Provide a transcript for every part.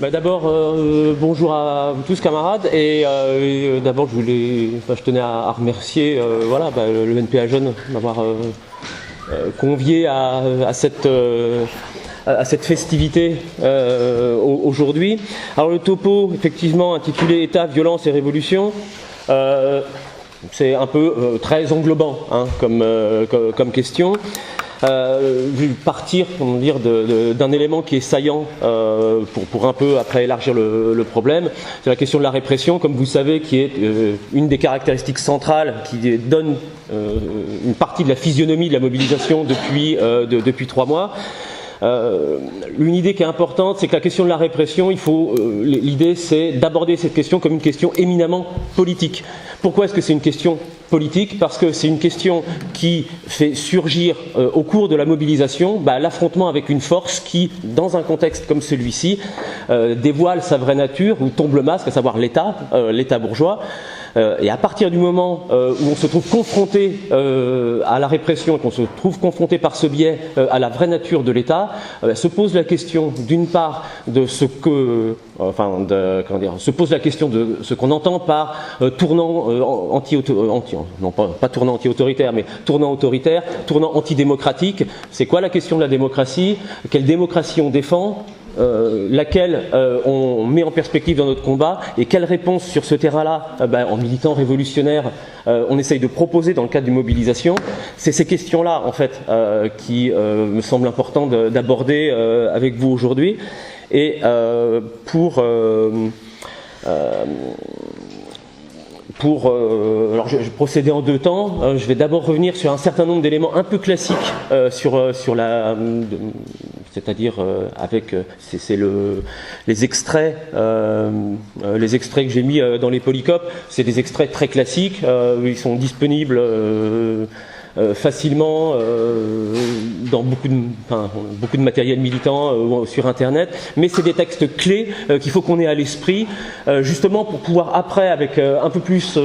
D'abord, bonjour à vous tous camarades, et d'abord je tenais à remercier le NPA Jeunes d'avoir convié à cette festivité aujourd'hui. Alors le topo, effectivement, intitulé État, violence et révolution, c'est un peu très englobant comme question. Je vais partir d'un élément qui est saillant pour un peu après élargir le problème. C'est la question de la répression, comme vous savez, qui est une des caractéristiques centrales qui donne une partie de la physionomie de la mobilisation depuis 3 mois. Une idée qui est importante, c'est que la question de la répression, l'idée c'est d'aborder cette question comme une question éminemment politique. Pourquoi est-ce que c'est une question politique? Parce que c'est une question qui fait surgir au cours de la mobilisation l'affrontement avec une force qui, dans un contexte comme celui-ci, dévoile sa vraie nature ou tombe le masque, à savoir l'État bourgeois. Et à partir du moment où on se trouve confronté à la répression, qu'on se trouve confronté par ce biais à la vraie nature de l'État, se pose la question d'une part de se pose la question de ce qu'on entend par tournant pas tournant anti-autoritaire, mais tournant autoritaire, tournant antidémocratique. C'est quoi la question de la démocratie? Quelle démocratie on défend? Laquelle on met en perspective dans notre combat, et quelle réponse sur ce terrain-là, en militant révolutionnaire, on essaye de proposer dans le cadre d'une mobilisation. C'est ces questions-là, en fait, qui me semblent importantes d'aborder avec vous aujourd'hui. Et alors je vais procéder en 2 temps. Je vais d'abord revenir sur un certain nombre d'éléments un peu classiques c'est-à-dire avec les extraits que j'ai mis dans les polycopes. C'est des extraits très classiques. Ils sont disponibles facilement dans beaucoup de matériel militant sur Internet, mais c'est des textes clés qu'il faut qu'on ait à l'esprit, justement pour pouvoir après, avec un peu plus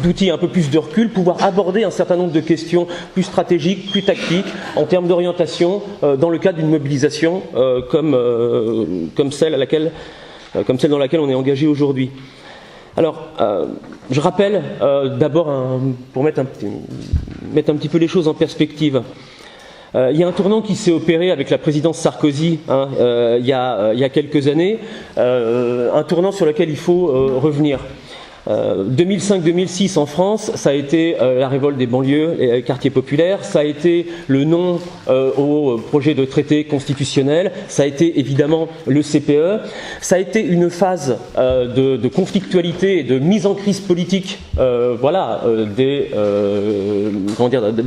d'outils, un peu plus de recul, pouvoir aborder un certain nombre de questions plus stratégiques, plus tactiques, en termes d'orientation, dans le cadre d'une mobilisation comme celle dans laquelle on est engagé aujourd'hui. Alors, je rappelle d'abord, pour mettre un petit peu les choses en perspective, il y a un tournant qui s'est opéré avec la présidence Sarkozy il y a quelques années, un tournant sur lequel il faut revenir. 2005-2006 en France, ça a été la révolte des banlieues et les quartiers populaires, ça a été le non au projet de traité constitutionnel, ça a été évidemment le CPE, ça a été une phase de conflictualité et de mise en crise politique de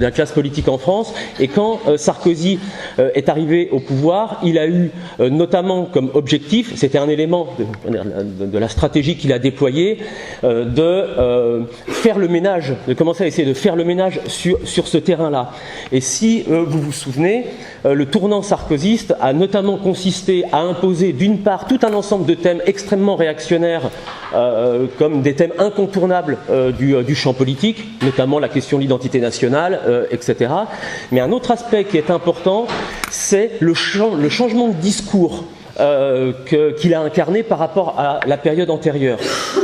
la classe politique en France. Et quand Sarkozy est arrivé au pouvoir, il a eu notamment comme objectif, c'était un élément de la stratégie qu'il a déployée, de faire le ménage, de commencer à essayer de faire le ménage sur ce terrain-là. Et si vous vous souvenez, le tournant sarkozyste a notamment consisté à imposer d'une part tout un ensemble de thèmes extrêmement réactionnaires comme des thèmes incontournables du champ politique, notamment la question de l'identité nationale, etc. Mais un autre aspect qui est important, c'est le changement de discours qu'il a incarné par rapport à la période antérieure.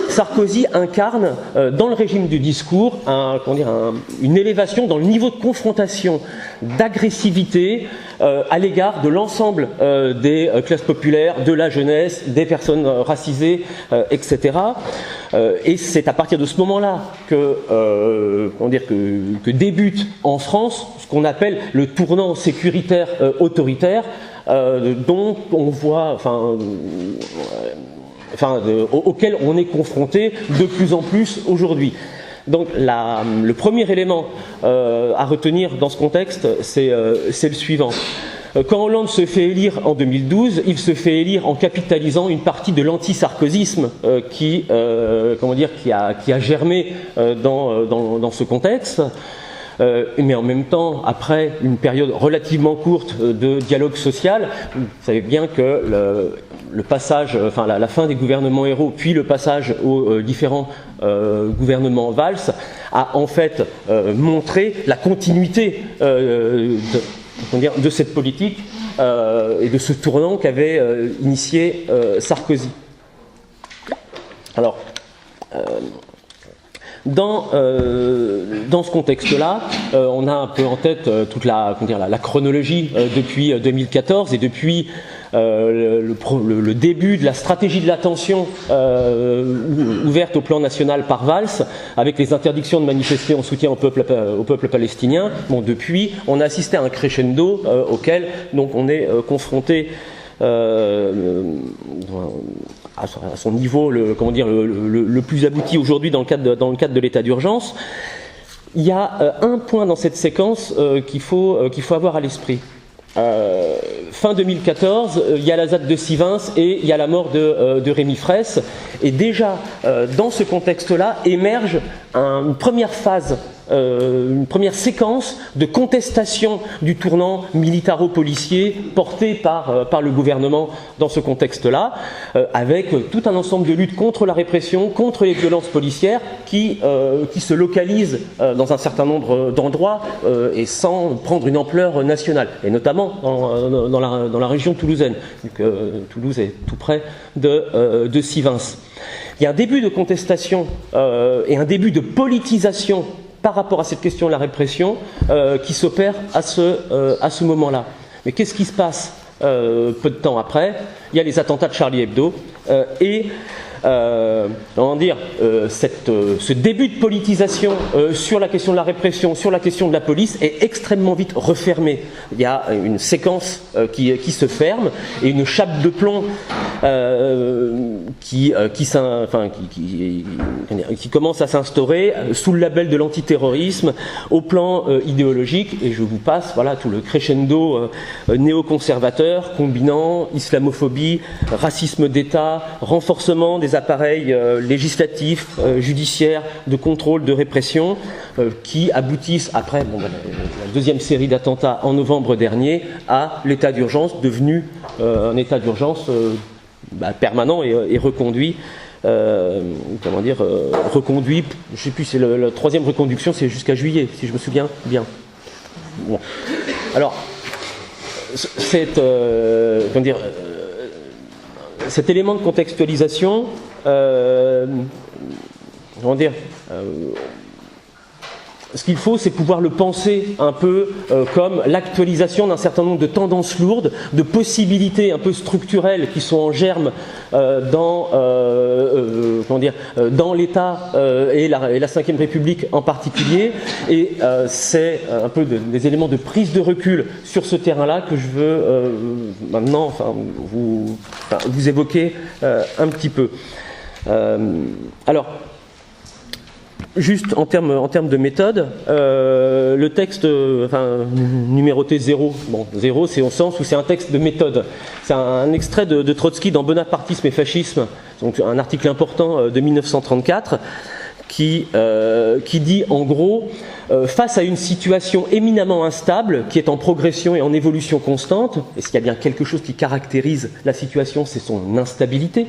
Sarkozy incarne dans le régime du discours une élévation dans le niveau de confrontation, d'agressivité à l'égard de l'ensemble des classes populaires, de la jeunesse, des personnes racisées, etc. Et c'est à partir de ce moment-là que débute en France ce qu'on appelle le tournant sécuritaire autoritaire, dont on voit, auquel on est confronté de plus en plus aujourd'hui. Donc le premier élément à retenir dans ce contexte, c'est le suivant. Quand Hollande se fait élire en 2012, il se fait élire en capitalisant une partie de l'anti-sarkozysme qui a germé dans ce contexte. Mais en même temps, après une période relativement courte de dialogue social, vous savez bien que le passage, la fin des gouvernements Ayrault, puis le passage aux différents gouvernements Valls, a en fait montré la continuité de cette politique et de ce tournant qu'avait initié Sarkozy. Alors, dans ce contexte-là, on a un peu en tête toute la chronologie depuis 2014 et depuis le début de la stratégie de l'attention ouverte au plan national par Valls, avec les interdictions de manifester en soutien au peuple palestinien. Bon, depuis, on a assisté à un crescendo auquel donc on est confronté à son niveau le plus abouti aujourd'hui dans le cadre de l'état d'urgence. Il y a un point dans cette séquence qu'il faut avoir à l'esprit. Fin 2014, il y a la ZAD de Sivins et il y a la mort de Rémi Fraisse. Et déjà, dans ce contexte-là, émerge une première phase, une première séquence de contestation du tournant militaro-policier porté par le gouvernement dans ce contexte-là, avec tout un ensemble de luttes contre la répression, contre les violences policières qui se localisent dans un certain nombre d'endroits et sans prendre une ampleur nationale, et notamment dans la région toulousaine, vu que Toulouse est tout près de Sivins. Il y a un début de contestation et un début de politisation par rapport à cette question de la répression qui s'opère à ce moment-là. Mais qu'est-ce qui se passe peu de temps après? Il y a les attentats de Charlie Hebdo ce début de politisation sur la question de la répression, sur la question de la police est extrêmement vite refermé. Il y a une séquence qui se ferme et une chape de plomb qui commence à s'instaurer sous le label de l'antiterrorisme au plan idéologique, et je vous passe tout le crescendo néoconservateur combinant islamophobie, racisme d'État, renforcement des appareils législatifs, judiciaires, de contrôle, de répression, qui aboutissent après la deuxième série d'attentats en novembre dernier à l'état d'urgence, devenu un état d'urgence permanent et reconduit. Reconduit, je ne sais plus, c'est la troisième reconduction, c'est jusqu'à juillet, si je me souviens bien. Bon. Alors, cet élément de contextualisation, ce qu'il faut, c'est pouvoir le penser un peu comme l'actualisation d'un certain nombre de tendances lourdes, de possibilités un peu structurelles qui sont en germe dans l'État et la Ve République en particulier. Et c'est un peu des éléments de prise de recul sur ce terrain-là que je veux maintenant vous évoquer un petit peu. Alors, juste en termes de méthode, le texte numéroté 0, 0 c'est au sens où c'est un texte de méthode. C'est un extrait de Trotsky dans Bonapartisme et fascisme, donc un article important de 1934 qui dit en gros, face à une situation éminemment instable qui est en progression et en évolution constante, et s'il y a bien quelque chose qui caractérise la situation, c'est son instabilité.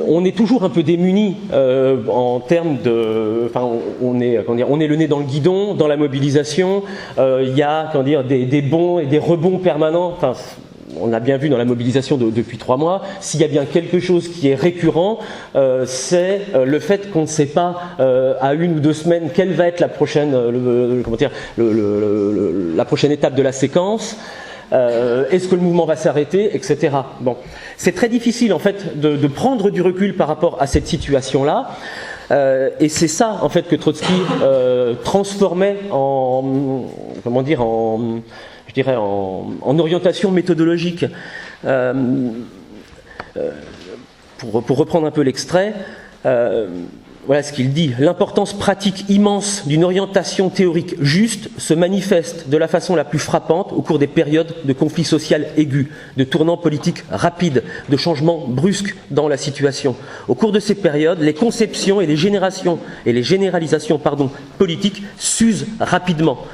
On est toujours un peu démunis en termes de, on est le nez dans le guidon, dans la mobilisation. Il y a des bonds et des rebonds permanents. On l'a bien vu dans la mobilisation depuis 3 mois. S'il y a bien quelque chose qui est récurrent, c'est le fait qu'on ne sait pas à 1 ou 2 semaines quelle va être la prochaine, la prochaine étape de la séquence. Est-ce que le mouvement va s'arrêter, etc. Bon, c'est très difficile en fait de prendre du recul par rapport à cette situation-là, et c'est ça en fait que Trotsky transformait en orientation méthodologique. Pour reprendre un peu l'extrait. Voilà ce qu'il dit. L'importance pratique immense d'une orientation théorique juste se manifeste de la façon la plus frappante au cours des périodes de conflits sociaux aigus, de tournants politiques rapides, de changements brusques dans la situation. Au cours de ces périodes, les conceptions et les généralisations politiques s'usent rapidement.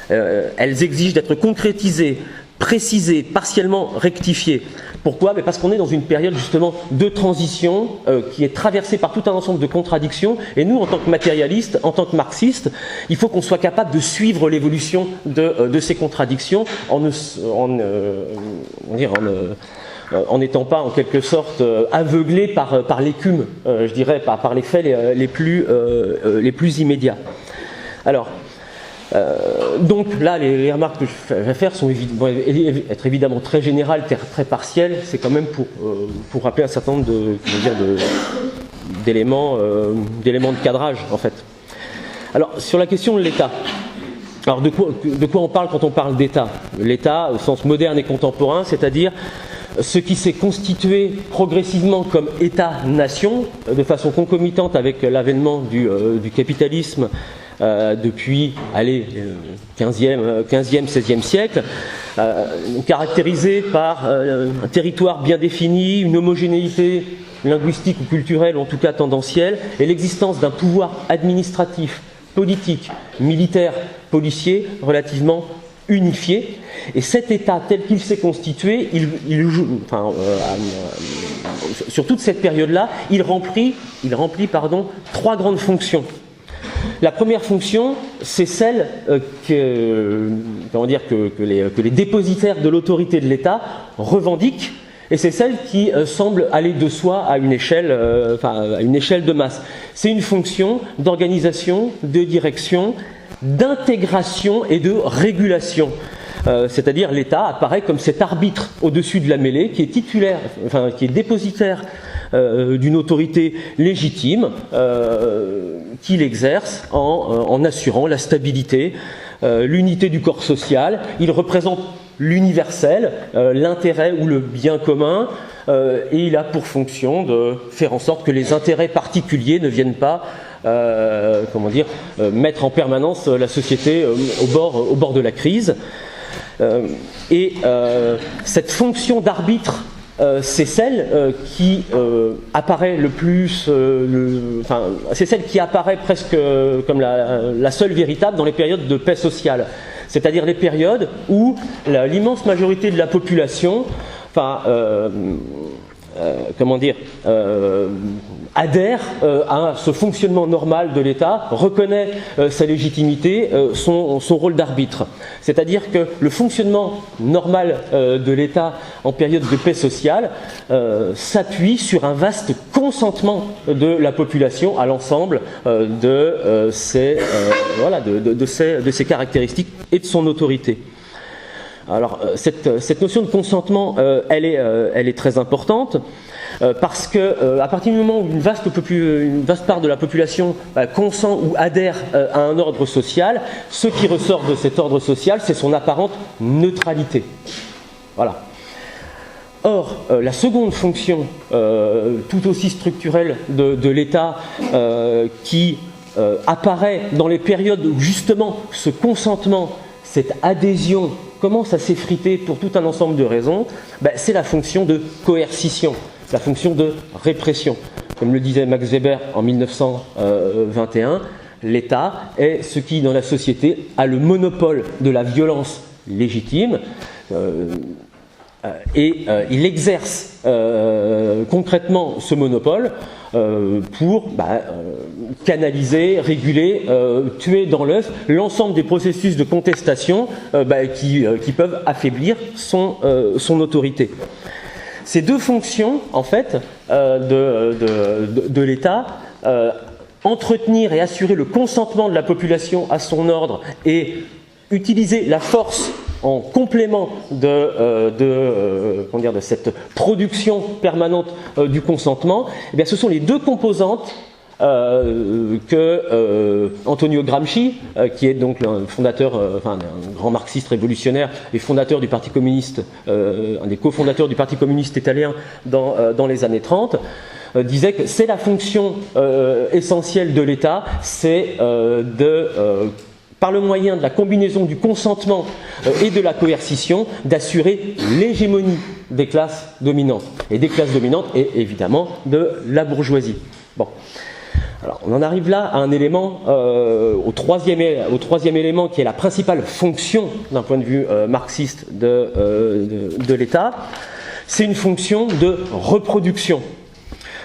Elles exigent d'être concrétisées précisé, partiellement rectifié. Pourquoi? Parce qu'on est dans une période justement de transition qui est traversée par tout un ensemble de contradictions, et nous, en tant que matérialistes, en tant que marxistes, il faut qu'on soit capable de suivre l'évolution de ces contradictions en n'étant pas en quelque sorte aveuglé par l'écume, je dirais, par les faits les plus immédiats. Alors, donc là, les remarques que je vais faire vont être évidemment très générales, très partielles. C'est quand même pour rappeler un certain nombre d'éléments de cadrage, en fait. Alors, sur la question de l'État. Alors, de quoi on parle quand on parle d'État? L'État, au sens moderne et contemporain, c'est-à-dire ce qui s'est constitué progressivement comme État-nation, de façon concomitante avec l'avènement du capitalisme depuis, 15e, 16e siècle, caractérisé par un territoire bien défini, une homogénéité linguistique ou culturelle, en tout cas tendancielle, et l'existence d'un pouvoir administratif, politique, militaire, policier, relativement unifié. Et cet État tel qu'il s'est constitué, sur toute cette période-là, il remplit trois grandes fonctions. La première fonction, c'est celle que les dépositaires de l'autorité de l'État revendiquent, et c'est celle qui semble aller de soi à une échelle de masse. C'est une fonction d'organisation, de direction, d'intégration et de régulation. C'est-à-dire l'État apparaît comme cet arbitre au-dessus de la mêlée qui est dépositaire d'une autorité légitime qu'il exerce en assurant la stabilité, l'unité du corps social. Il représente l'universel, l'intérêt ou le bien commun, et il a pour fonction de faire en sorte que les intérêts particuliers ne viennent pas mettre en permanence la société au bord de la crise. Cette fonction d'arbitre, c'est celle qui apparaît le plus, c'est celle qui apparaît presque comme la seule véritable dans les périodes de paix sociale, c'est-à-dire les périodes où l'immense majorité de la population, adhère à ce fonctionnement normal de l'État, reconnaît sa légitimité, son rôle d'arbitre. C'est-à-dire que le fonctionnement normal de l'État en période de paix sociale s'appuie sur un vaste consentement de la population à l'ensemble de ses caractéristiques et de son autorité. Alors, cette notion de consentement, elle est très importante. Parce que à partir du moment où une vaste part de la population consent ou adhère à un ordre social, ce qui ressort de cet ordre social, c'est son apparente neutralité. Voilà. Or, la seconde fonction, tout aussi structurelle de l'État, qui apparaît dans les périodes où justement ce consentement, cette adhésion commence à s'effriter pour tout un ensemble de raisons, c'est la fonction de coercition. La fonction de répression. Comme le disait Max Weber en 1921, l'État est ce qui, dans la société, a le monopole de la violence légitime, et il exerce concrètement ce monopole pour canaliser, réguler, tuer dans l'œuf l'ensemble des processus de contestation qui peuvent affaiblir son autorité. Ces deux fonctions, en fait, de l'État, entretenir et assurer le consentement de la population à son ordre et utiliser la force en complément de cette production permanente du consentement, eh bien, ce sont les deux composantes que Antonio Gramsci, qui est donc un fondateur, un grand marxiste révolutionnaire et fondateur du Parti communiste, un des cofondateurs du Parti communiste italien dans les années 30, disait que c'est la fonction essentielle de l'État, c'est par le moyen de la combinaison du consentement et de la coercition, d'assurer l'hégémonie des classes dominantes. Et des classes dominantes et évidemment de la bourgeoisie. Bon. Alors, on en arrive là à un élément, au troisième élément qui est la principale fonction d'un point de vue marxiste de l'État. C'est une fonction de reproduction.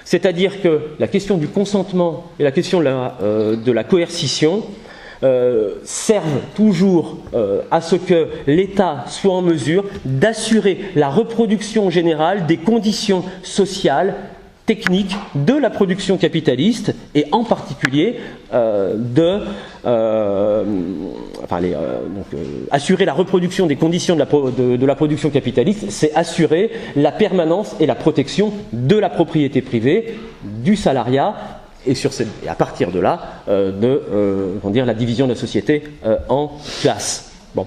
C'est-à-dire que la question du consentement et la question de la coercition servent toujours à ce que l'État soit en mesure d'assurer la reproduction générale des conditions sociales, techniques de la production capitaliste et en particulier assurer la reproduction des conditions de la production capitaliste, c'est assurer la permanence et la protection de la propriété privée, du salariat et à partir de là la division de la société en classes. Bon.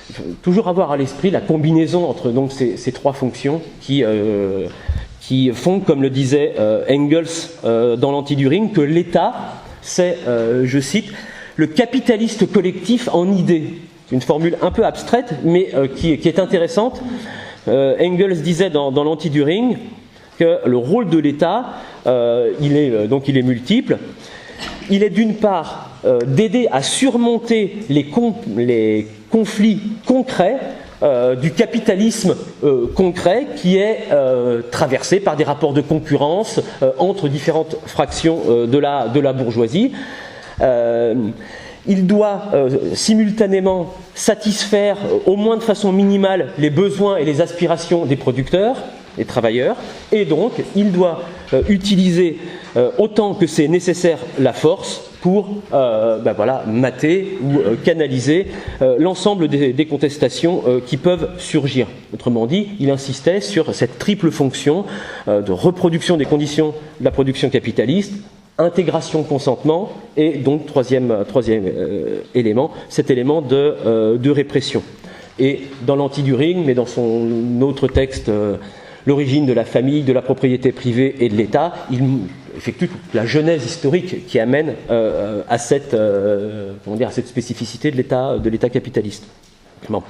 Il faut toujours avoir à l'esprit la combinaison entre donc ces trois fonctions qui font, comme le disait Engels dans l'Anti-Düring, que l'État, c'est, je cite, le capitaliste collectif en idée. C'est une formule un peu abstraite, mais qui est intéressante. Engels disait dans l'Anti-Düring que le rôle de l'État, il est multiple. Il est d'une part d'aider à surmonter les conflits concrets du capitalisme concret qui est traversé par des rapports de concurrence entre différentes fractions de la bourgeoisie. Il doit simultanément satisfaire au moins de façon minimale les besoins et les aspirations des producteurs, des travailleurs, et donc il doit utiliser autant que c'est nécessaire la force pour mater ou canaliser l'ensemble des contestations qui peuvent surgir. Autrement dit, il insistait sur cette triple fonction de reproduction des conditions de la production capitaliste, intégration, consentement, et donc troisième élément, cet élément de répression. Et dans l'Anti-Düring, mais dans son autre texte, L'origine de la famille, de la propriété privée et de l'État, il effectue la genèse historique qui amène à cette spécificité de l'État capitaliste. Bon.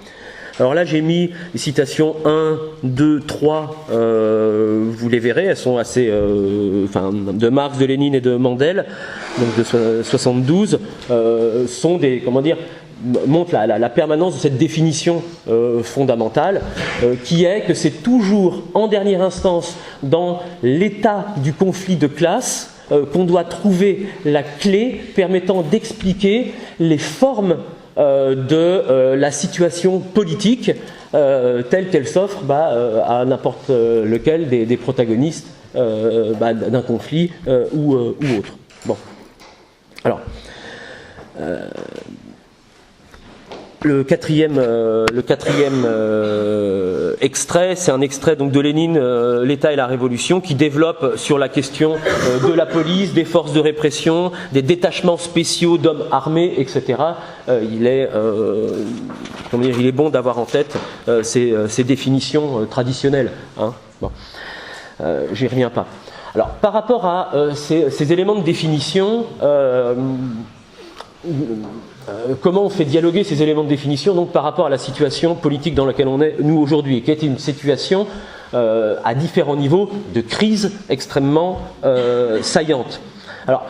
Alors là, j'ai mis les citations 1, 2, 3, vous les verrez, elles sont assez, de Marx, de Lénine et de Mandel, donc de 72, sont des, montrent la permanence de cette définition fondamentale, qui est que c'est toujours, en dernière instance, dans l'état du conflit de classe, qu'on doit trouver la clé permettant d'expliquer les formes de la situation politique telle qu'elle s'offre à n'importe lequel des protagonistes d'un conflit ou autre. Bon. Alors, le quatrième extrait, c'est un extrait donc de Lénine, l'État et la Révolution, qui développe sur la question de la police, des forces de répression, des détachements spéciaux d'hommes armés, etc. Il est bon d'avoir en tête ces définitions traditionnelles. Hein. Bon. J'y reviens pas. Alors, par rapport à ces éléments de définition, comment on fait dialoguer ces éléments de définition donc par rapport à la situation politique dans laquelle on est nous aujourd'hui, qui est une situation à différents niveaux de crise extrêmement saillante. Alors,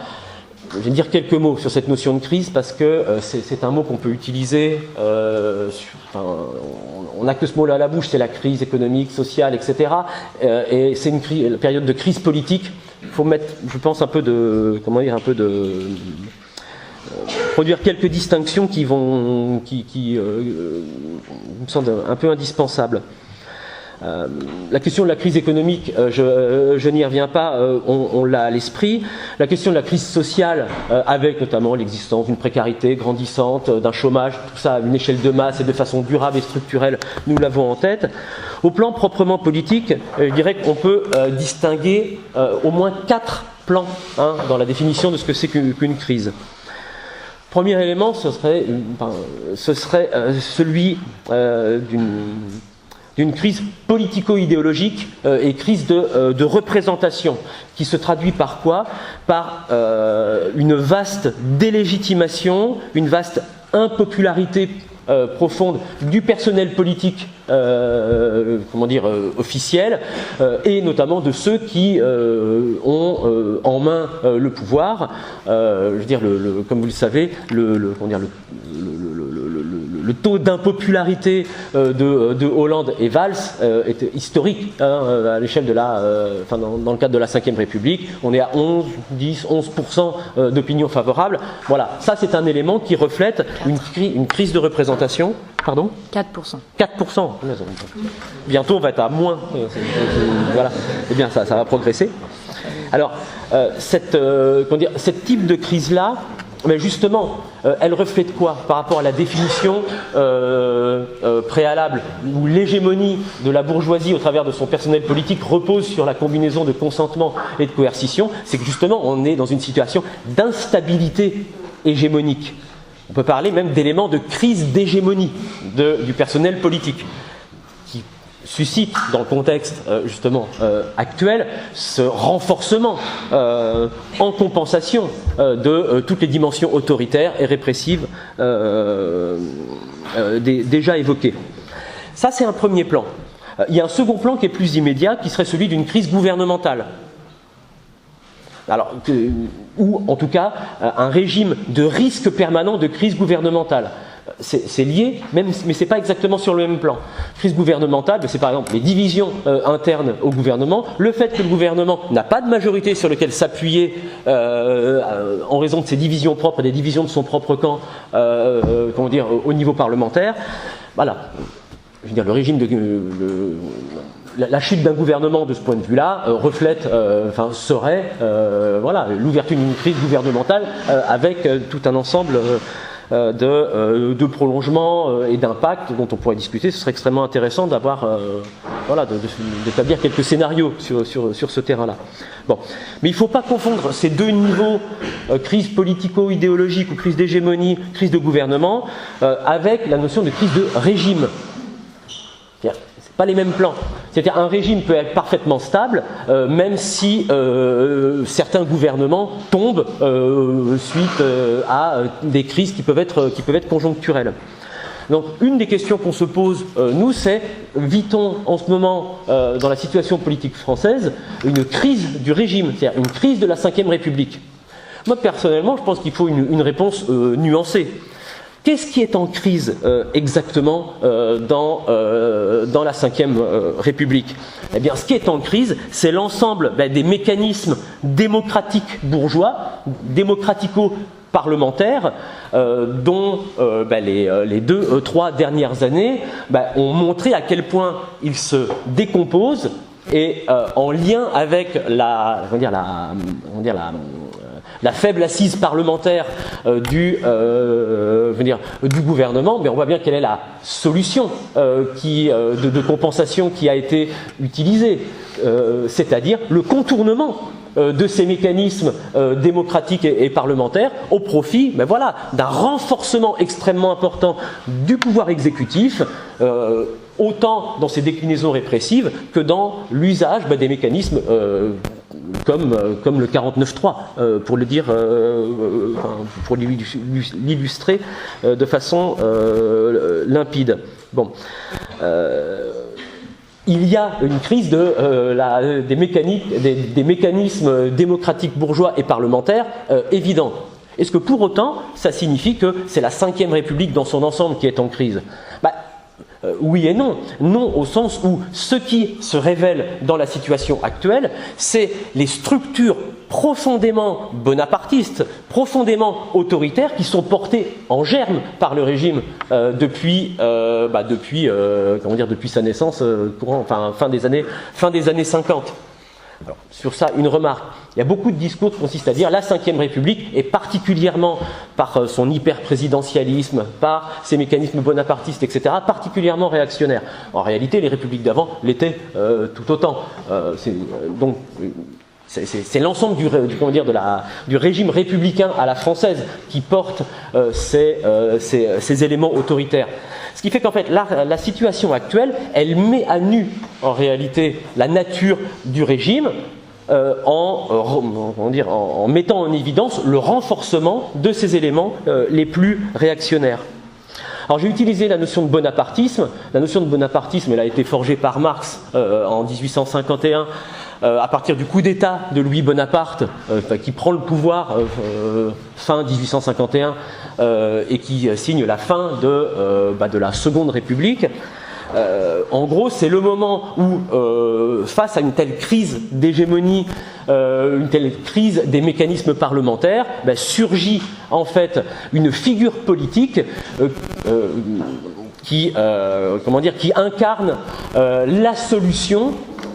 je vais dire quelques mots sur cette notion de crise parce que c'est un mot qu'on peut utiliser. On n'a que ce mot-là à la bouche, c'est la crise économique, sociale, etc. Et c'est une période de crise politique. Il faut mettre, je pense, produire quelques distinctions qui me semblent un peu indispensables. La question de la crise économique, je n'y reviens pas, on l'a à l'esprit. La question de la crise sociale, avec notamment l'existence d'une précarité grandissante, d'un chômage, tout ça à une échelle de masse et de façon durable et structurelle, nous l'avons en tête. Au plan proprement politique, je dirais qu'on peut distinguer au moins 4 plans dans la définition de ce que c'est qu'une crise. Premier élément, ce serait celui d'une crise politico-idéologique et crise de représentation, qui se traduit par quoi ? Par une vaste délégitimation, une vaste impopularité profonde du personnel politique officiel et notamment de ceux qui ont en main le pouvoir. Je veux dire, comme vous le savez, le taux d'impopularité de Hollande et Valls est historique à l'échelle de dans le cadre de la Ve République. On est à 11% d'opinion favorable. Voilà, ça c'est un élément qui reflète une crise de représentation. Pardon ? 4%. 4%. Bientôt on va être à moins. Voilà. Eh bien ça va progresser. Alors, cette type de crise-là, mais justement, elle reflète quoi par rapport à la définition préalable où l'hégémonie de la bourgeoisie au travers de son personnel politique repose sur la combinaison de consentement et de coercition? C'est que justement, on est dans une situation d'instabilité hégémonique. On peut parler même d'éléments de crise d'hégémonie du personnel politique, qui suscite dans le contexte justement actuel ce renforcement en compensation de toutes les dimensions autoritaires et répressives déjà évoquées. Ça c'est un premier plan. Il y a un second plan qui est plus immédiat, qui serait celui d'une crise gouvernementale. Alors, ou en tout cas un régime de risque permanent de crise gouvernementale. C'est lié, mais ce n'est pas exactement sur le même plan. Crise gouvernementale, c'est par exemple les divisions internes au gouvernement, le fait que le gouvernement n'a pas de majorité sur lequel s'appuyer en raison de ses divisions propres, des divisions de son propre camp, au niveau parlementaire. Voilà. Je veux dire, le régime la chute d'un gouvernement de ce point de vue-là serait l'ouverture d'une crise gouvernementale avec tout un ensemble de prolongements et d'impacts dont on pourrait discuter. Ce serait extrêmement intéressant d'avoir d'établir quelques scénarios sur ce terrain-là. Bon. Mais il ne faut pas confondre ces deux niveaux, crise politico-idéologique ou crise d'hégémonie, crise de gouvernement, avec la notion de crise de régime. C'est pas les mêmes plans. C'est-à-dire un régime peut être parfaitement stable, même si certains gouvernements tombent suite à des crises qui peuvent être conjoncturelles. Donc une des questions qu'on se pose, nous, c'est vit-on en ce moment, dans la situation politique française, une crise du régime, c'est-à-dire une crise de la Ve République? Moi, personnellement, je pense qu'il faut une réponse nuancée. Qu'est-ce qui est en crise exactement dans la Ve République? Eh bien, ce qui est en crise, c'est l'ensemble des mécanismes démocratiques bourgeois, démocratico-parlementaires, dont les 2-3 dernières années ont montré à quel point ils se décomposent et en lien avec la faible assise parlementaire du gouvernement, mais on voit bien quelle est la solution de compensation qui a été utilisée, c'est-à-dire le contournement de ces mécanismes démocratiques et parlementaires au profit d'un renforcement extrêmement important du pouvoir exécutif, autant dans ses déclinaisons répressives que dans l'usage des mécanismes comme le 49.3, pour le dire, pour l'illustrer de façon limpide. Bon. Il y a une crise des mécanismes démocratiques bourgeois et parlementaires évidents. Est-ce que pour autant, ça signifie que c'est la Ve République dans son ensemble qui est en crise? Oui et non. Non au sens où ce qui se révèle dans la situation actuelle, c'est les structures profondément bonapartistes, profondément autoritaires qui sont portées en germe par le régime depuis sa naissance, fin des années 50. Alors, sur ça, une remarque. Il y a beaucoup de discours qui consistent à dire la Ve République est particulièrement, par son hyper-présidentialisme, par ses mécanismes bonapartistes, etc., particulièrement réactionnaire. En réalité, les républiques d'avant l'étaient tout autant. C'est l'ensemble du régime républicain à la française qui porte ces éléments autoritaires. Ce qui fait qu'en fait, la situation actuelle, elle met à nu, en réalité, la nature du régime en mettant en évidence le renforcement de ces éléments les plus réactionnaires. Alors j'ai utilisé la notion de bonapartisme. La notion de bonapartisme, elle a été forgée par Marx en 1851 à partir du coup d'État de Louis Bonaparte, qui prend le pouvoir fin 1851 et qui signe la fin de la Seconde République. En gros, c'est le moment où, face à une telle crise d'hégémonie, une telle crise des mécanismes parlementaires, surgit en fait une figure politique qui incarne la solution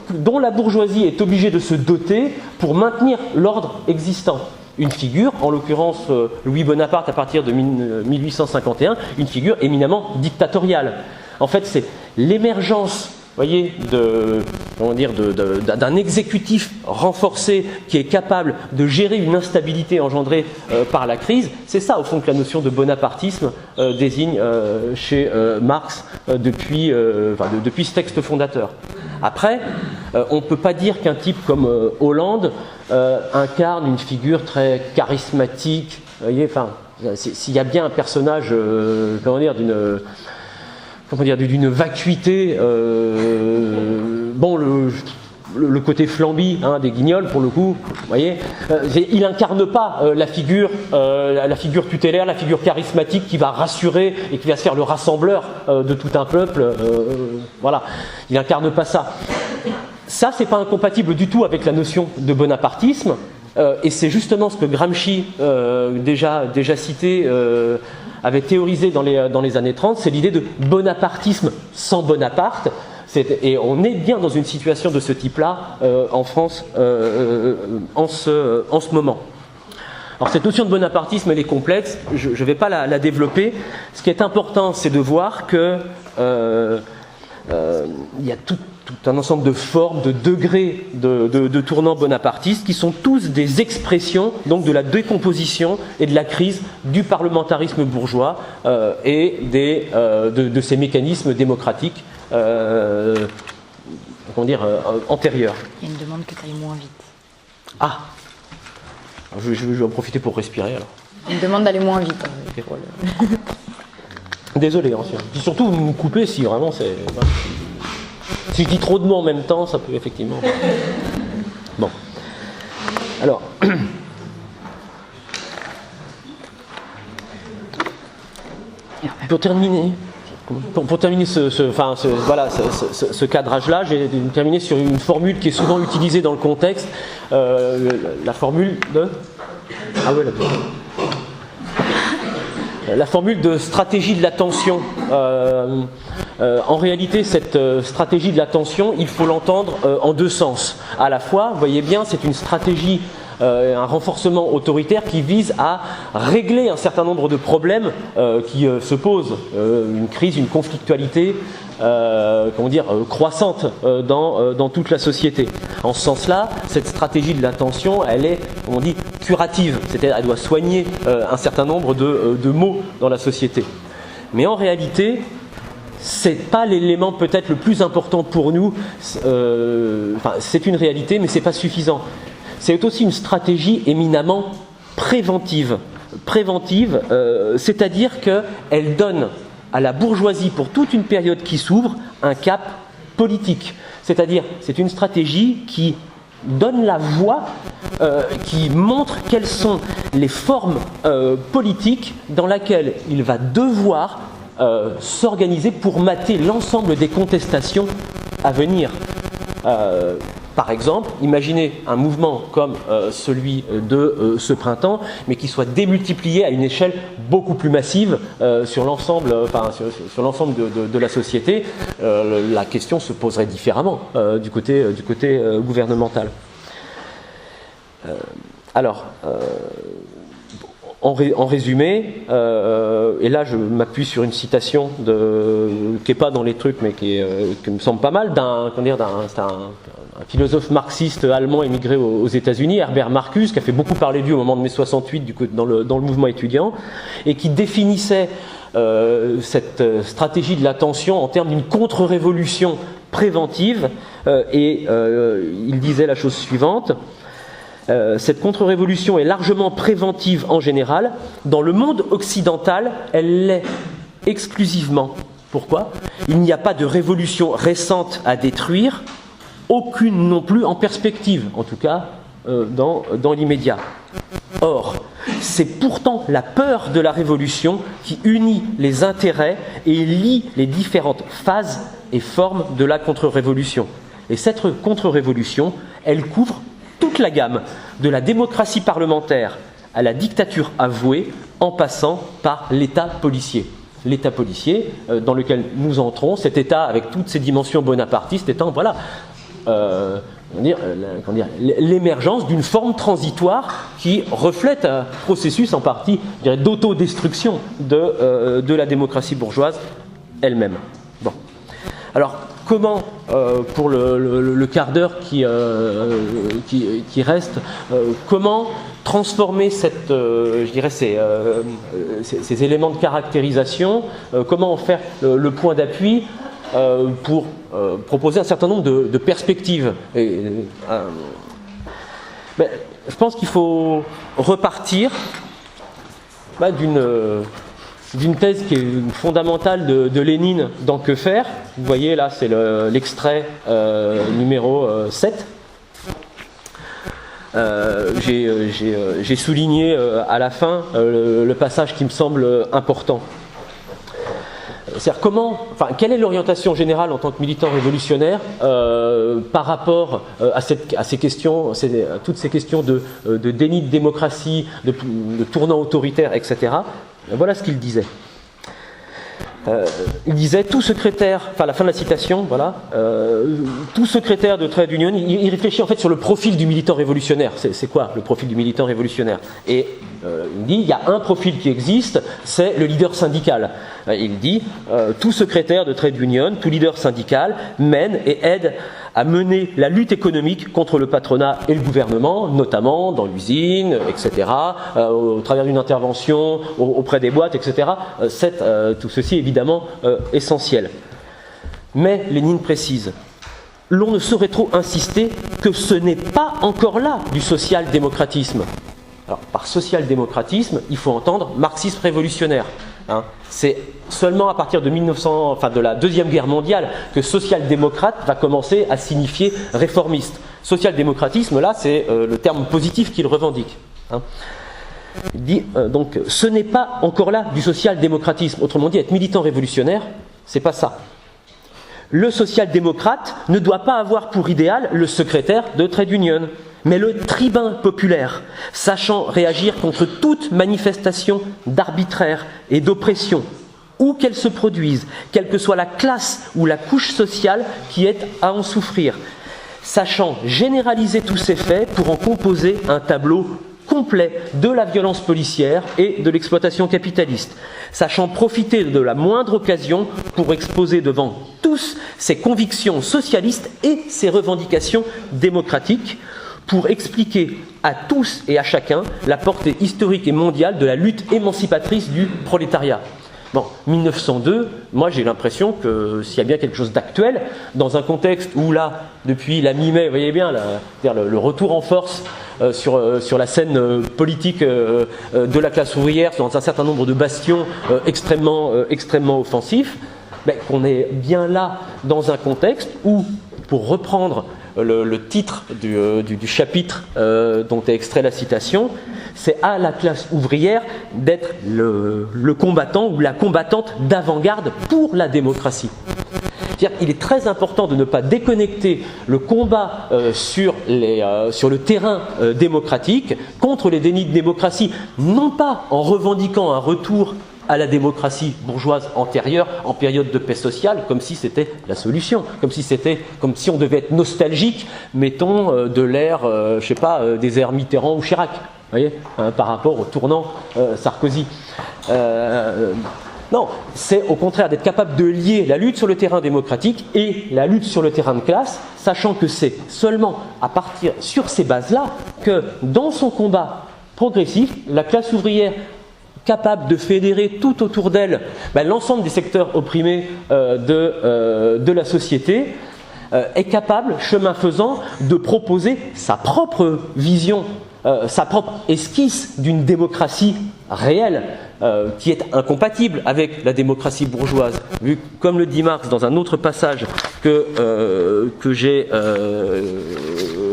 dont la bourgeoisie est obligée de se doter pour maintenir l'ordre existant. Une figure, en l'occurrence Louis Bonaparte à partir de 1851, une figure éminemment dictatoriale. En fait, c'est l'émergence, voyez, d'un exécutif renforcé qui est capable de gérer une instabilité engendrée par la crise. C'est ça, au fond, que la notion de bonapartisme désigne chez Marx depuis ce texte fondateur. Après, on ne peut pas dire qu'un type comme Hollande incarne une figure très charismatique. Voyez, enfin, s'il y a bien un personnage, d'une vacuité, le côté flambi des Guignols, pour le coup, vous voyez, il incarne pas la figure tutélaire, la figure charismatique qui va rassurer et qui va se faire le rassembleur de tout un peuple. Voilà, il incarne pas ça. Ça, c'est pas incompatible du tout avec la notion de bonapartisme, et c'est justement ce que Gramsci, déjà cité, avait théorisé dans les années 30, c'est l'idée de bonapartisme sans Bonaparte. Et on est bien dans une situation de ce type-là en France en ce moment. Alors cette notion de bonapartisme, elle est complexe, je ne vais pas la développer. Ce qui est important, c'est de voir que il y a tout un ensemble de formes, de degrés de tournants bonapartistes qui sont tous des expressions donc de la décomposition et de la crise du parlementarisme bourgeois et de ces mécanismes démocratiques antérieurs. Il y a une demande que tu ailles moins vite. Ah, je vais en profiter pour respirer alors. Une demande d'aller moins vite. Okay. Désolé, ancien. Puis surtout, vous me coupez si vraiment c'est... Si je dis trop de mots en même temps, ça peut effectivement... Bon. Alors... Pour terminer ce cadrage-là, j'ai terminé sur une formule qui est souvent utilisée dans le contexte, la formule de... Ah ouais, la formule de stratégie de l'attention. En réalité, cette stratégie de l'attention, il faut l'entendre en deux sens. À la fois, vous voyez bien, c'est une stratégie, un renforcement autoritaire qui vise à régler un certain nombre de problèmes qui se posent, une crise, une conflictualité croissante dans toute la société. En ce sens-là, cette stratégie de l'attention, elle est, comme on dit, curative, c'est-à-dire elle doit soigner un certain nombre de maux dans la société. Mais en réalité, c'est pas l'élément peut-être le plus important pour nous. C'est une réalité, mais c'est pas suffisant. C'est aussi une stratégie éminemment préventive. Préventive, c'est-à-dire qu'elle donne à la bourgeoisie, pour toute une période qui s'ouvre, un cap politique. C'est-à-dire, c'est une stratégie qui donne la voie, qui montre quelles sont les formes politiques dans lesquelles il va devoir s'organiser pour mater l'ensemble des contestations à venir. Par exemple, imaginez un mouvement comme celui de ce printemps, mais qui soit démultiplié à une échelle beaucoup plus massive sur l'ensemble de la société. La question se poserait différemment du côté gouvernemental. En résumé, et là je m'appuie sur une citation qui n'est pas dans les trucs mais qui me semble pas mal, c'est un philosophe marxiste allemand émigré aux États-Unis, Herbert Marcuse, qui a fait beaucoup parler de lui au moment de mai 68 dans le mouvement étudiant, et qui définissait cette stratégie de l'attention en termes d'une contre-révolution préventive, et il disait la chose suivante. Cette contre-révolution est largement préventive en général. Dans le monde occidental, elle l'est exclusivement. Pourquoi? Il n'y a pas de révolution récente à détruire, aucune non plus en perspective, en tout cas dans l'immédiat. Or, c'est pourtant la peur de la révolution qui unit les intérêts et lie les différentes phases et formes de la contre-révolution. Et cette contre-révolution, elle couvre toute la gamme, de la démocratie parlementaire à la dictature avouée, en passant par l'État policier. L'État policier dans lequel nous entrons, cet État avec toutes ses dimensions bonapartistes étant, voilà, l'émergence d'une forme transitoire qui reflète un processus en partie, je dirais, d'autodestruction de la démocratie bourgeoise elle-même. Bon. Alors, comment, pour le quart d'heure qui reste, comment transformer je dirais ces éléments de caractérisation, comment en faire le point d'appui pour proposer un certain nombre de perspectives. Je pense qu'il faut repartir d'une thèse qui est fondamentale de Lénine dans Que faire. Vous voyez là, c'est l'extrait numéro 7. J'ai souligné à la fin le passage qui me semble important. C'est-à-dire quelle est l'orientation générale en tant que militant révolutionnaire par rapport à ces questions, toutes ces questions de déni de démocratie, de tournant autoritaire, etc. Voilà ce qu'il disait. Il disait tout secrétaire, enfin la fin de la citation, voilà, tout secrétaire de trade union, il réfléchit en fait sur le profil du militant révolutionnaire. C'est quoi le profil du militant révolutionnaire? Et il dit, il y a un profil qui existe, c'est le leader syndical. Il dit, tout secrétaire de trade union, tout leader syndical mène et aide à mener la lutte économique contre le patronat et le gouvernement, notamment dans l'usine, etc., au travers d'une intervention auprès des boîtes, etc. Tout ceci est évidemment essentiel. Mais Lénine précise, l'on ne saurait trop insister que ce n'est pas encore là du social-démocratisme. Alors, par social-démocratisme, il faut entendre marxisme révolutionnaire. Hein. C'est seulement à partir de la Deuxième Guerre mondiale que social-démocrate va commencer à signifier réformiste. Social-démocratisme, là, c'est le terme positif qu'il revendique. Hein. Il dit, donc, ce n'est pas encore là du social-démocratisme. Autrement dit, être militant révolutionnaire, c'est pas ça. Le social-démocrate ne doit pas avoir pour idéal le secrétaire de trade union, mais le tribun populaire, sachant réagir contre toute manifestation d'arbitraire et d'oppression, où qu'elle se produise, quelle que soit la classe ou la couche sociale qui est à en souffrir, sachant généraliser tous ces faits pour en composer un tableau complet de la violence policière et de l'exploitation capitaliste, sachant profiter de la moindre occasion pour exposer devant tous ses convictions socialistes et ses revendications démocratiques, pour expliquer à tous et à chacun la portée historique et mondiale de la lutte émancipatrice du prolétariat. Bon, 1902, moi j'ai l'impression que s'il y a bien quelque chose d'actuel, dans un contexte où là, depuis la mi-mai, vous voyez bien, le retour en force sur la scène politique de la classe ouvrière, dans un certain nombre de bastions extrêmement offensifs, qu'on est bien là dans un contexte où, pour reprendre le titre du chapitre dont est extrait la citation, c'est à la classe ouvrière d'être le combattant ou la combattante d'avant-garde pour la démocratie. C'est-à-dire qu'il est très important de ne pas déconnecter le combat sur le terrain démocratique contre les dénis de démocratie, non pas en revendiquant un retour à la démocratie bourgeoise antérieure en période de paix sociale, comme si c'était la solution, comme si on devait être nostalgique, mettons, de l'ère, des ères Mitterrand ou Chirac, vous voyez, par rapport au tournant Sarkozy. Non, c'est au contraire d'être capable de lier la lutte sur le terrain démocratique et la lutte sur le terrain de classe, sachant que c'est seulement à partir sur ces bases-là que, dans son combat progressif, la classe ouvrière capable de fédérer tout autour d'elle l'ensemble des secteurs opprimés de la société, est capable, chemin faisant, de proposer sa propre vision, sa propre esquisse d'une démocratie réelle, qui est incompatible avec la démocratie bourgeoise, vu, comme le dit Marx dans un autre passage que j'ai,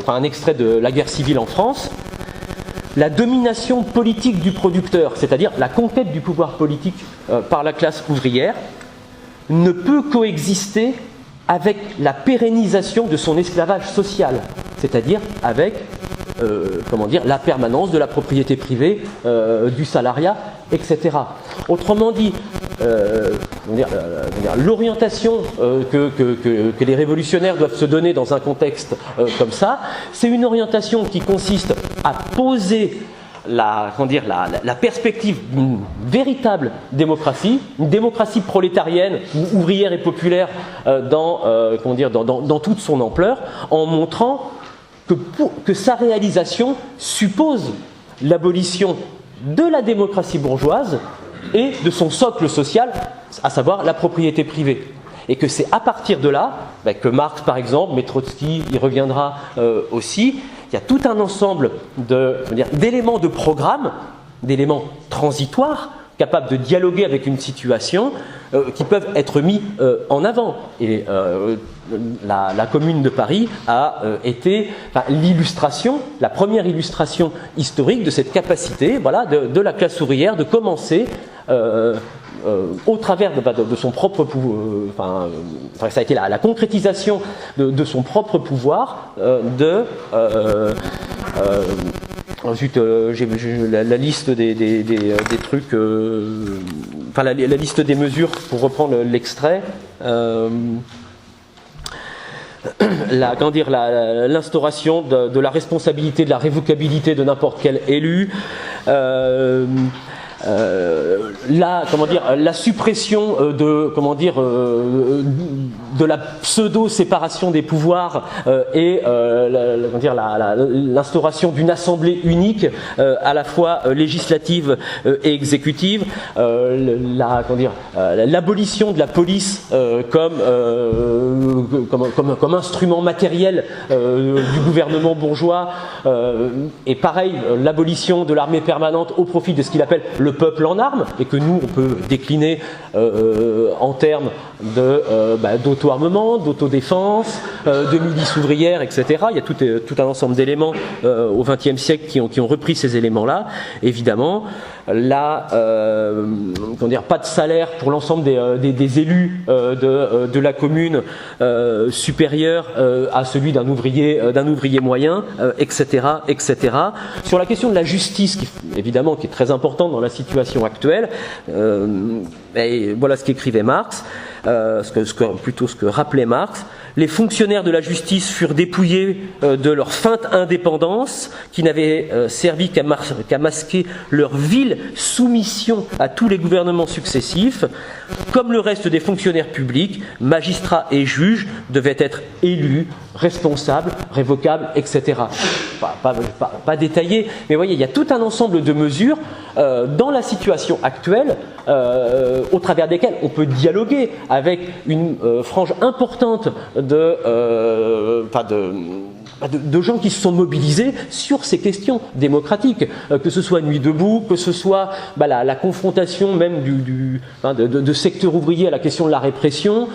un extrait de La guerre civile en France, la domination politique du producteur, c'est-à-dire la conquête du pouvoir politique par la classe ouvrière, ne peut coexister avec la pérennisation de son esclavage social, c'est-à-dire avec la permanence de la propriété privée, du salariat, etc. Autrement dit, l'orientation que les révolutionnaires doivent se donner dans un contexte comme ça, c'est une orientation qui consiste à poser la perspective d'une véritable démocratie, une démocratie prolétarienne ou ouvrière et populaire dans toute son ampleur, en montrant que sa réalisation suppose l'abolition de la démocratie bourgeoise et de son socle social, à savoir la propriété privée. Et que c'est à partir de là que Marx, par exemple, mais Trotsky y reviendra aussi, il y a tout un ensemble d'éléments de programme, d'éléments transitoires, capables de dialoguer avec une situation, qui peuvent être mis en avant. Et la Commune de Paris a été l'illustration, la première illustration historique de cette capacité de la classe ouvrière de commencer au travers de son propre pouvoir, ça a été la concrétisation de son propre pouvoir ensuite, j'ai la liste des trucs, la liste des mesures, pour reprendre l'extrait. L'instauration de la responsabilité, de la révocabilité de n'importe quel élu. La suppression de la pseudo-séparation des pouvoirs et l'instauration d'une assemblée unique à la fois législative et exécutive, l'abolition de la police comme instrument matériel du gouvernement bourgeois, et pareil, l'abolition de l'armée permanente au profit de ce qu'il appelle le peuple en armes, et que nous on peut décliner en termes d'auto-armement, d'autodéfense, de milices ouvrières, etc. Il y a tout un ensemble d'éléments au XXe siècle qui ont repris ces éléments-là. Évidemment, pas de salaire pour l'ensemble des élus de la commune supérieur à celui d'un ouvrier moyen, etc., etc. Sur la question de la justice, qui est très importante dans la situation actuelle, et voilà ce qu'écrivait Marx, plutôt ce que rappelait Marx. Les fonctionnaires de la justice furent dépouillés de leur feinte indépendance, qui n'avait servi qu'à masquer leur vile soumission à tous les gouvernements successifs. Comme le reste des fonctionnaires publics, magistrats et juges devaient être élus, responsables, révocables, etc. Pas détaillé, mais voyez, il y a tout un ensemble de mesures dans la situation actuelle, au travers desquelles on peut dialoguer avec une frange importante de gens qui se sont mobilisés sur ces questions démocratiques, que ce soit Nuit debout, que ce soit la confrontation même de secteurs ouvriers à la question de la répression,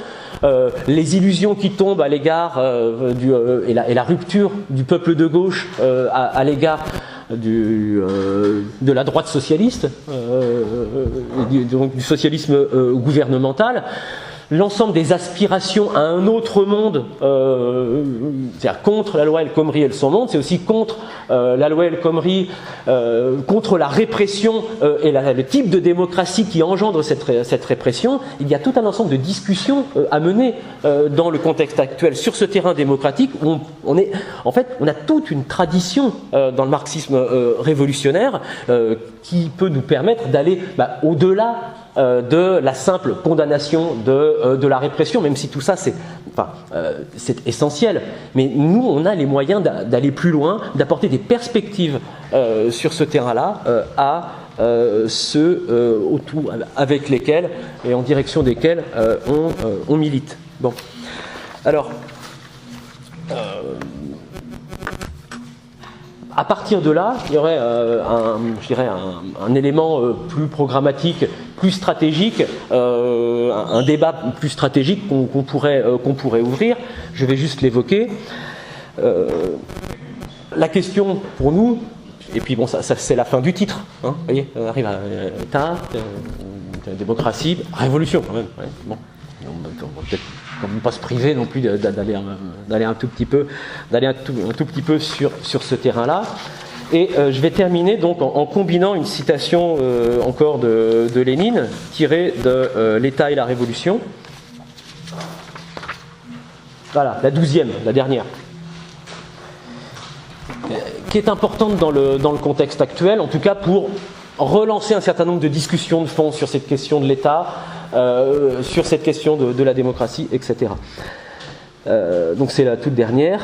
les illusions qui tombent à l'égard et la rupture du peuple de gauche à l'égard de la droite socialiste, du socialisme gouvernemental. L'ensemble des aspirations à un autre monde, c'est-à-dire contre la loi El Khomri et son monde, c'est aussi contre la loi El Khomri, contre la répression et le type de démocratie qui engendre cette répression. Il y a tout un ensemble de discussions à mener dans le contexte actuel sur ce terrain démocratique où on a toute une tradition dans le marxisme révolutionnaire qui peut nous permettre d'aller au-delà de la simple condamnation de la répression, même si tout ça c'est essentiel. Mais nous, on a les moyens d'aller plus loin, d'apporter des perspectives sur ce terrain-là à ceux avec lesquels et en direction desquels on milite. Bon, alors. à partir de là, il y aurait je dirais un élément plus programmatique, plus stratégique, un débat plus stratégique qu'on pourrait ouvrir. Je vais juste l'évoquer. La question pour nous, et puis bon, ça c'est la fin du titre, hein, vous voyez, on arrive à État, démocratie, révolution quand même. Ouais, bon. On va peut-être pas se priver non plus d'aller un tout petit peu sur ce terrain-là. Et je vais terminer donc en combinant une citation encore de Lénine, tirée de L'État et la Révolution. Voilà, la 12e, la dernière, qui est importante dans le contexte actuel, en tout cas pour relancer un certain nombre de discussions de fond sur cette question de l'État, sur cette question de la démocratie, etc. Donc c'est la toute dernière.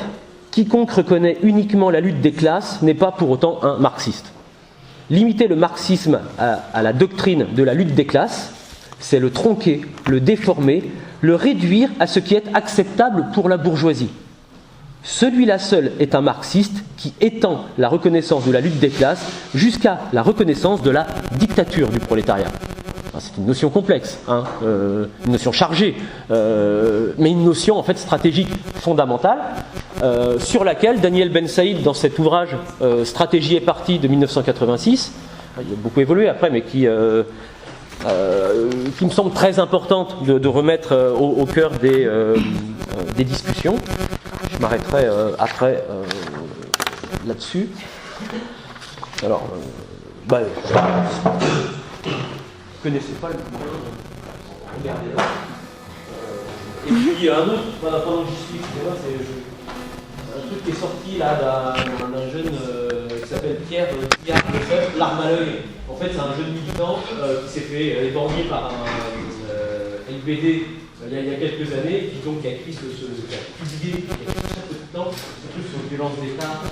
Quiconque reconnaît uniquement la lutte des classes n'est pas pour autant un marxiste. Limiter le marxisme à la doctrine de la lutte des classes, c'est le tronquer, le déformer, le réduire à ce qui est acceptable pour la bourgeoisie. Celui-là seul est un marxiste qui étend la reconnaissance de la lutte des classes jusqu'à la reconnaissance de la dictature du prolétariat. C'est une notion complexe, hein, une notion chargée, mais une notion en fait stratégique fondamentale, sur laquelle Daniel Ben Saïd, dans cet ouvrage Stratégie et parti de 1986, il a beaucoup évolué après, mais qui me semble très importante de remettre au cœur des discussions. Je m'arrêterai après là-dessus. Alors, vous ne connaissez pas le mouvement, regardez là. Et puis il y a un autre, pendant que j'y suis, c'est un truc qui est sorti là d'un jeune qui s'appelle Pierre Lefebvre, L'arme à l'œil. En fait, c'est un jeune militant qui s'est fait éborgner par un LBD il y a quelques années, qui donc a écrit qui a publié il y a très peu de temps ce truc sur la violence d'État, la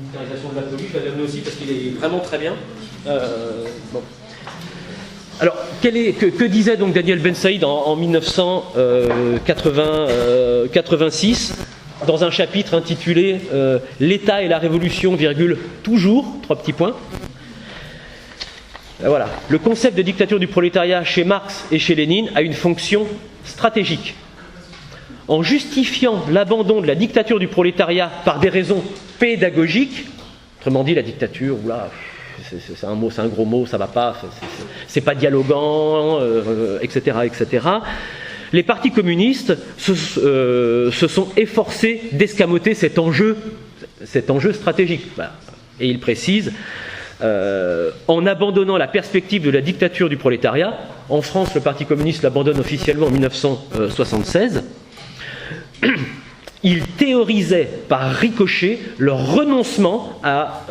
militarisation de la police. Je l'avais amené aussi parce qu'il est vraiment très bien. Bon. Alors, que disait donc Daniel Ben Saïd en 1986 dans un chapitre intitulé L'État et la Révolution, toujours, 3 petits points. Voilà. Le concept de dictature du prolétariat chez Marx et chez Lénine a une fonction stratégique. En justifiant l'abandon de la dictature du prolétariat par des raisons pédagogiques, autrement dit la dictature, oula, c'est un gros mot, ça va pas, c'est pas dialogant, etc., etc. Les partis communistes se sont efforcés d'escamoter cet enjeu stratégique. Et il précise, en abandonnant la perspective de la dictature du prolétariat, en France, le Parti communiste l'abandonne officiellement en 1976, ils théorisaient par ricochet leur renoncement à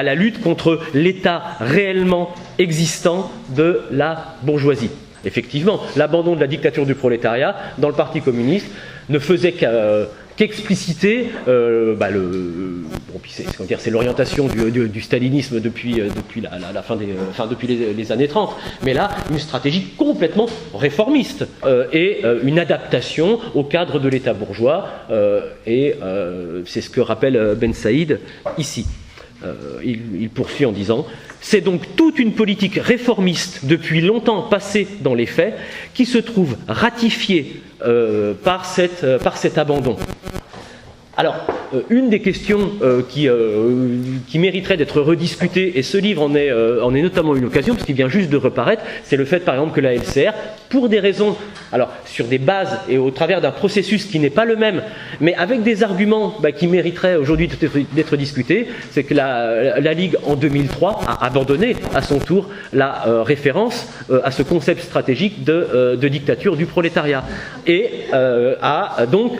la lutte contre l'état réellement existant de la bourgeoisie. Effectivement, l'abandon de la dictature du prolétariat dans le Parti communiste ne faisait qu'expliciter c'est l'orientation du stalinisme depuis la fin depuis les années 30, mais là une stratégie complètement réformiste et une adaptation au cadre de l'État bourgeois et c'est ce que rappelle Ben Saïd ici. Il poursuit en disant: c'est donc toute une politique réformiste depuis longtemps passée dans les faits qui se trouve ratifiée par cet abandon. Alors, une des questions qui mériterait d'être rediscutée, et ce livre en est notamment une occasion, parce qu'il vient juste de reparaître, c'est le fait par exemple que la LCR, pour des raisons, alors sur des bases et au travers d'un processus qui n'est pas le même, mais avec des arguments qui mériteraient aujourd'hui d'être discutés, c'est que la Ligue en 2003 a abandonné à son tour la référence à ce concept stratégique de dictature du prolétariat, et a donc...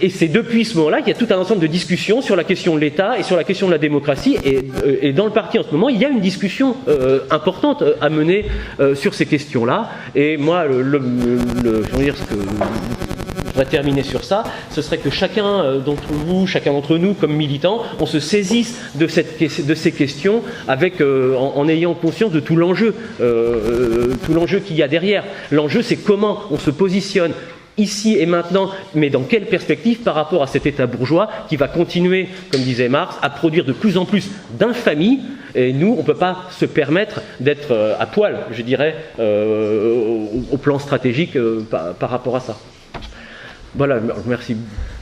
Et c'est depuis ce moment-là qu'il y a tout un ensemble de discussions sur la question de l'État et sur la question de la démocratie. Et dans le parti en ce moment, il y a une discussion importante à mener sur ces questions-là. Et moi, je voudrais terminer sur ça. Ce serait que chacun d'entre vous, chacun d'entre nous, comme militants, on se saisisse de ces questions avec, en ayant conscience de tout l'enjeu qu'il y a derrière. L'enjeu, c'est comment on se positionne ici et maintenant, mais dans quelle perspective par rapport à cet État bourgeois qui va continuer, comme disait Marx, à produire de plus en plus d'infamies. Et nous, on ne peut pas se permettre d'être à poil, je dirais, au plan stratégique par rapport à ça. Voilà, merci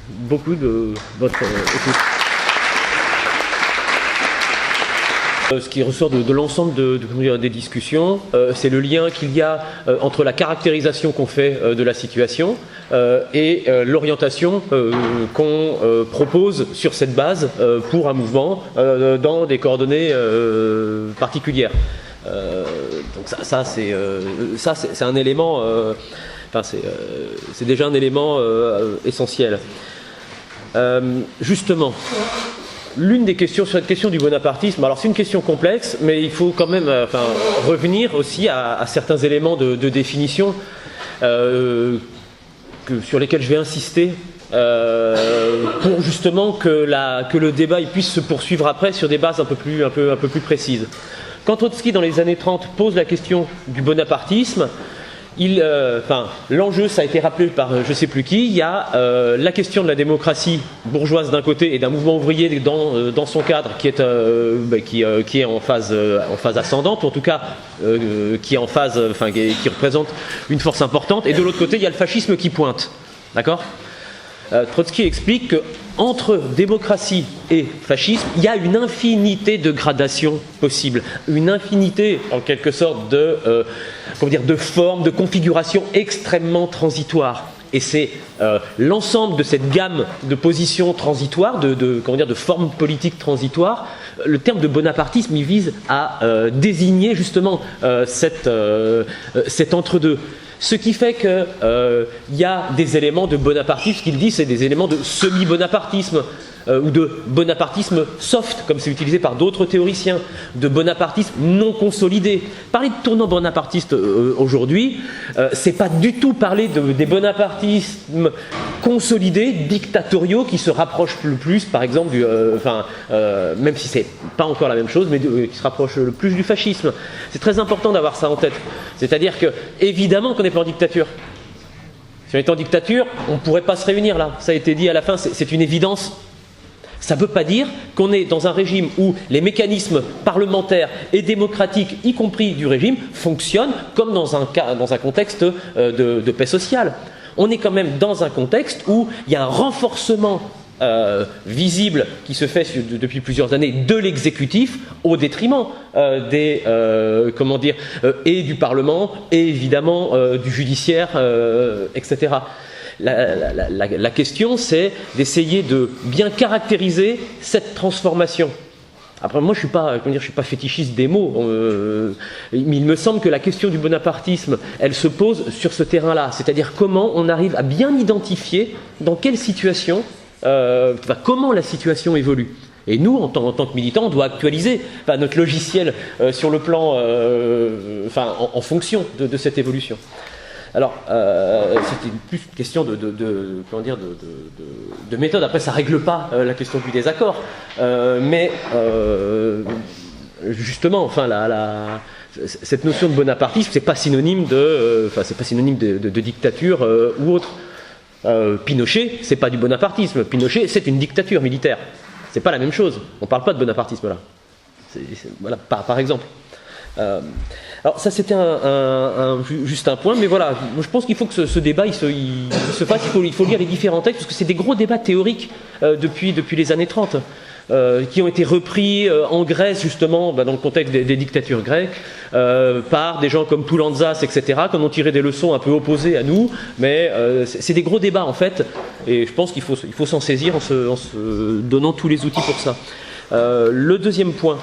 beaucoup de votre écoute. Ce qui ressort de l'ensemble des discussions, c'est le lien qu'il y a entre la caractérisation qu'on fait de la situation et l'orientation qu'on propose sur cette base pour un mouvement dans des coordonnées particulières. Donc ça c'est un élément, c'est déjà un élément essentiel. Justement, l'une des questions sur cette question du bonapartisme, alors c'est une question complexe, mais il faut quand même revenir aussi à certains éléments de définition sur lesquels je vais insister pour justement que le débat puisse se poursuivre après sur des bases un peu plus précises. Quand Trotsky, dans les années 30, pose la question du bonapartisme, l'enjeu, ça a été rappelé par je ne sais plus qui, il y a la question de la démocratie bourgeoise d'un côté et d'un mouvement ouvrier dans son cadre qui est en phase ascendante, ou en tout cas qui représente une force importante, et de l'autre côté il y a le fascisme qui pointe. D'accord ? Trotsky explique que entre démocratie et fascisme, il y a une infinité de gradations possibles, une infinité, en quelque sorte, de formes, de configurations extrêmement transitoires. Et c'est l'ensemble de cette gamme de positions transitoires, de formes politiques transitoires. Le terme de bonapartisme, il vise à désigner justement cet entre-deux. Ce qui fait qu'il y a des éléments de bonapartisme, ce qu'il dit, c'est des éléments de semi-bonapartisme, ou de bonapartisme soft, comme c'est utilisé par d'autres théoriciens, de bonapartisme non consolidé. Parler de tournant bonapartiste aujourd'hui, c'est pas du tout parler des bonapartismes consolidés, dictatoriaux, qui se rapprochent le plus, par exemple, même si c'est pas encore la même chose, mais qui se rapprochent le plus du fascisme. C'est très important d'avoir ça en tête. C'est-à-dire que, évidemment qu'on n'est pas en dictature. Si on était en dictature, on ne pourrait pas se réunir là. Ça a été dit à la fin, c'est une évidence. Ça ne veut pas dire qu'on est dans un régime où les mécanismes parlementaires et démocratiques, y compris du régime, fonctionnent comme dans un contexte de paix sociale. On est quand même dans un contexte où il y a un renforcement visible qui se fait depuis plusieurs années de l'exécutif au détriment et du Parlement et évidemment du judiciaire, etc. La question, c'est d'essayer de bien caractériser cette transformation. Après, moi, je suis pas fétichiste des mots, mais il me semble que la question du bonapartisme, elle se pose sur ce terrain-là, c'est-à-dire comment on arrive à bien identifier dans quelle situation, comment la situation évolue. Et nous, en tant que militants, on doit actualiser notre logiciel sur le plan, en fonction de cette évolution. Alors, c'était plus une question de méthode. Après, ça ne règle pas la question du désaccord. Mais justement, cette notion de bonapartisme, c'est pas synonyme de dictature ou autre. Pinochet, c'est pas du bonapartisme. Pinochet, c'est une dictature militaire. C'est pas la même chose. On parle pas de bonapartisme là. Voilà, par exemple. Alors ça c'était juste un point, mais voilà, je pense qu'il faut que ce débat il se fasse, il faut lire les différents textes, parce que c'est des gros débats théoriques depuis les années 30, qui ont été repris en Grèce justement, dans le contexte des dictatures grecques, par des gens comme Poulantzas, etc., qui en ont tiré des leçons un peu opposées à nous, mais c'est des gros débats en fait, et je pense qu'il faut s'en saisir en se donnant tous les outils pour ça. Le deuxième point,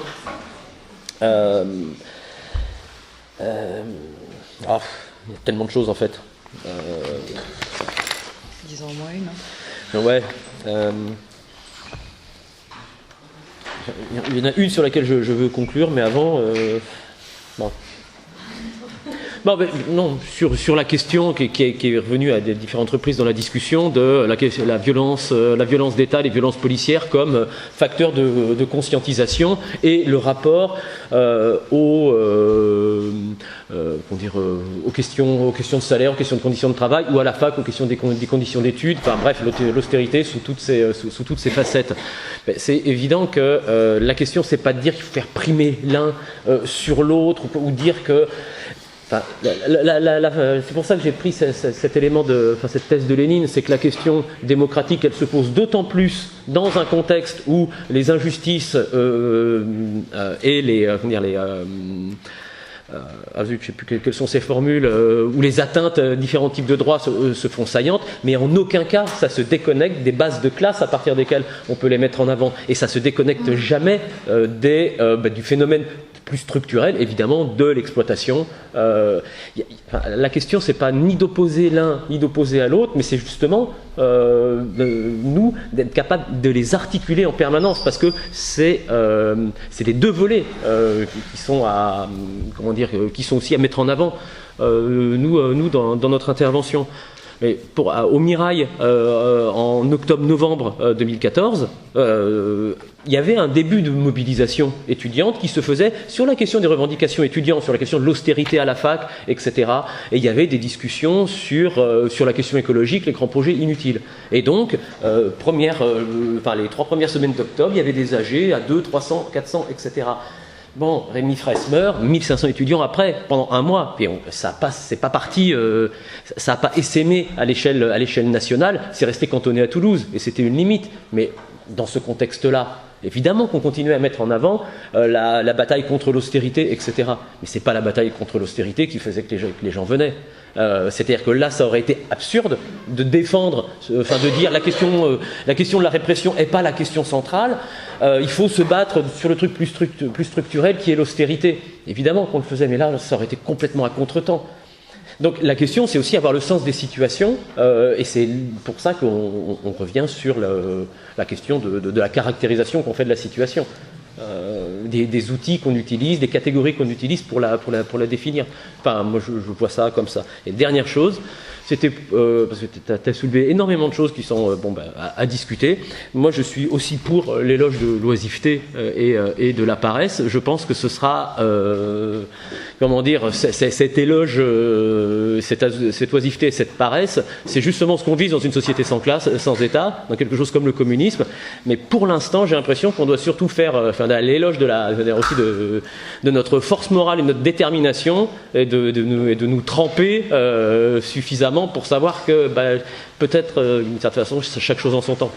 il y a tellement de choses en fait. Disons au moins une. Ouais. Il y en a une sur laquelle je veux conclure, mais avant. Bon. Bon, non, sur la question qui est revenue à différentes reprises dans la discussion de la violence d'État, les violences policières comme facteur de conscientisation et le rapport aux questions de salaire, aux questions de conditions de travail, ou à la fac aux questions des conditions d'études. Enfin bref, l'austérité sous toutes ses facettes. C'est évident que la question, c'est pas de dire qu'il faut faire primer l'un sur l'autre ou dire que. Enfin, c'est pour ça que j'ai pris cet élément cette thèse de Lénine, c'est que la question démocratique, elle se pose d'autant plus dans un contexte où les injustices et je ne sais plus quelles sont ces formules, où les atteintes à différents types de droits se font saillantes, mais en aucun cas ça se déconnecte des bases de classe à partir desquelles on peut les mettre en avant, et ça se déconnecte jamais du phénomène plus structurel, évidemment, de l'exploitation. La question, c'est pas ni d'opposer l'un, ni d'opposer à l'autre, mais c'est justement, nous, d'être capables de les articuler en permanence, parce que c'est les deux volets qui sont aussi à mettre en avant, nous dans notre intervention. Mais au Mirail, en octobre-novembre 2014, il y avait un début de mobilisation étudiante qui se faisait sur la question des revendications étudiantes, sur la question de l'austérité à la fac, etc. Et il y avait des discussions sur la question écologique, les grands projets inutiles. Et donc, les 3 premières semaines d'octobre, il y avait des AG à 200, 300, 400, etc. Bon, Rémi Fraisse meurt, 1500 étudiants après, pendant un mois. Puis ça n'a pas essaimé à l'échelle nationale, c'est resté cantonné à Toulouse, et c'était une limite. Mais dans ce contexte-là, évidemment qu'on continuait à mettre en avant la bataille contre l'austérité, etc. Mais ce n'est pas la bataille contre l'austérité qui faisait que les gens venaient. C'est-à-dire que là, ça aurait été absurde de défendre, de dire la question de la répression n'est pas la question centrale, il faut se battre sur le truc plus structurel qui est l'austérité. Évidemment qu'on le faisait, mais là, ça aurait été complètement à contre-temps. Donc la question, c'est aussi avoir le sens des situations, et c'est pour ça qu'on revient sur la question de la caractérisation qu'on fait de la situation. Des outils qu'on utilise, des catégories qu'on utilise pour la définir. Enfin, moi, je vois ça comme ça. Et dernière chose, c'était parce que tu as soulevé énormément de choses qui sont à discuter. Moi, je suis aussi pour l'éloge de l'oisiveté et de la paresse. Je pense que ce sera, cet éloge, cette oisiveté et cette paresse, c'est justement ce qu'on vise dans une société sans classe, sans État, dans quelque chose comme le communisme. Mais pour l'instant, j'ai l'impression qu'on doit surtout faire l'éloge de notre force morale et de notre détermination, et de nous tremper suffisamment pour savoir que peut-être d'une certaine façon chaque chose en son temps.